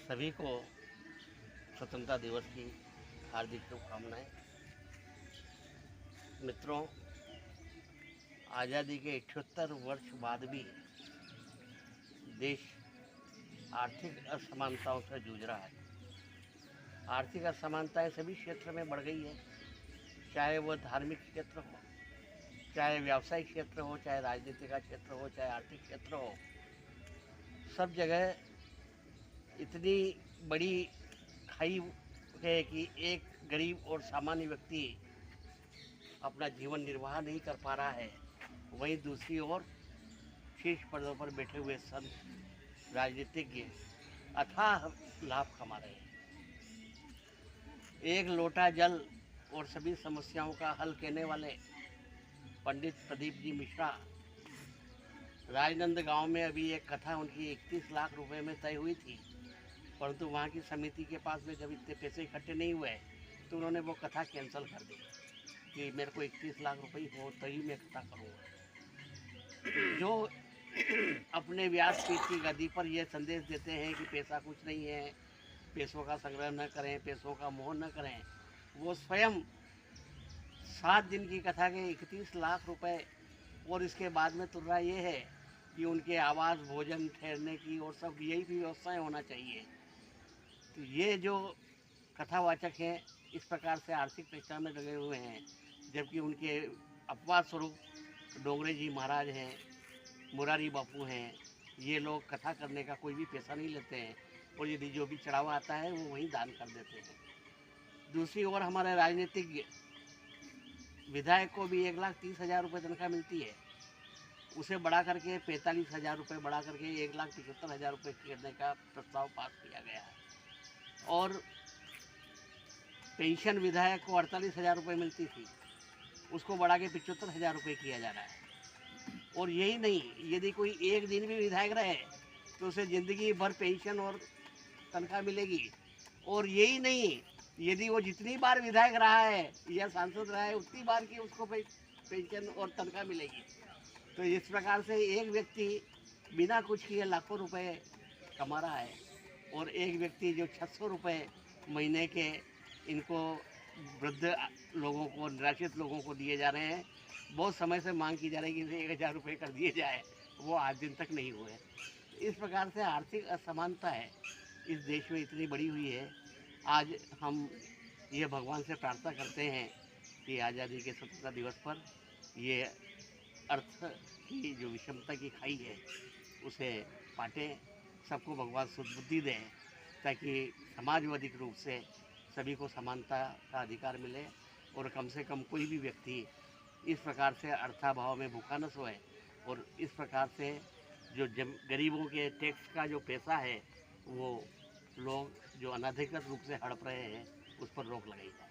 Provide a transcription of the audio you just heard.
सभी को स्वतंत्रता दिवस की हार्दिक शुभकामनाएं। मित्रों, आज़ादी के 78 वर्ष बाद भी देश आर्थिक असमानताओं से जूझ रहा है। आर्थिक असमानताएं सभी क्षेत्र में बढ़ गई है, चाहे वह धार्मिक क्षेत्र हो, चाहे व्यावसायिक क्षेत्र हो, चाहे राजनीति का क्षेत्र हो, चाहे आर्थिक क्षेत्र हो। सब जगह इतनी बड़ी खाई है कि एक गरीब और सामान्य व्यक्ति अपना जीवन निर्वाह नहीं कर पा रहा है। वहीं दूसरी ओर शीर्ष पदों पर बैठे हुए संत राजनीतिज्ञ अथाह लाभ कमा रहे हैं। एक लोटा जल और सभी समस्याओं का हल कहने वाले पंडित प्रदीप जी मिश्रा, राजनंद गांव में अभी एक कथा उनकी 31 लाख रुपए में तय हुई थी, परंतु वहाँ की समिति के पास में जब इतने पैसे इकट्ठे नहीं हुए तो उन्होंने वो कथा कैंसिल कर दी कि मेरे को 31 लाख रुपए हो तो ही मैं कथा करूँगा। जो अपने व्यासपीठ की गद्दी पर यह संदेश देते हैं कि पैसा कुछ नहीं है, पैसों का संग्रह न करें, पैसों का मोह न करें, वो स्वयं 7 दिन की कथा के 31 लाख रुपए और इसके बाद में तुलना ये है कि उनके आवास, भोजन, ठहरने की और सब यही भी व्यवस्थाएं होना चाहिए। तो ये जो कथावाचक हैं इस प्रकार से आर्थिक चर्चा में लगे हुए हैं, जबकि उनके अपवाद स्वरूप डोंगरे जी महाराज हैं, मुरारी बापू हैं, ये लोग कथा करने का कोई भी पैसा नहीं लेते हैं और यदि जो भी चढ़ावा आता है वो वहीं दान कर देते हैं। दूसरी ओर हमारे राजनीतिक विधायक को भी 1,30,000 रुपये तनख्वाह मिलती है, उसे बढ़ा करके 45,000 रुपये बढ़ा करके 1,75,000 रुपये करने का प्रस्ताव पास किया गया है। और पेंशन विधायक को 48,000 रुपये मिलती थी, उसको बढ़ा के 75,000 रुपये किया जा रहा है। और यही नहीं, यदि कोई एक दिन भी विधायक रहे तो उसे ज़िंदगी भर पेंशन और तनख्वाह मिलेगी। और यही नहीं, यदि वो जितनी बार विधायक रहा है या सांसद रहा है उतनी बार की उसको पेंशन और तनख्वाह मिलेगी। तो इस प्रकार से एक व्यक्ति बिना कुछ किए लाखों रुपए कमा रहा है और एक व्यक्ति जो 600 रुपये महीने के इनको वृद्ध लोगों को, निराश्रित लोगों को दिए जा रहे हैं। बहुत समय से मांग की जा रही है कि 1,000 रुपये कर दिए जाए, वो आज दिन तक नहीं हुए। इस प्रकार से आर्थिक असमानता है इस देश में इतनी बड़ी हुई है। आज हम ये भगवान से प्रार्थना करते हैं कि आज़ादी के स्वतंत्रता दिवस पर ये अर्थ की जो विषमता की खाई है उसे पाटें, सबको भगवान सुबुद्धि दें ताकि समाजवादी रूप से सभी को समानता का अधिकार मिले और कम से कम कोई भी व्यक्ति इस प्रकार से अर्थाभाव में भूखा न सोए और इस प्रकार से जो गरीबों के टैक्स का जो पैसा है वो लोग जो अनधिकृत रूप से हड़प रहे हैं उस पर रोक लगाई जाए।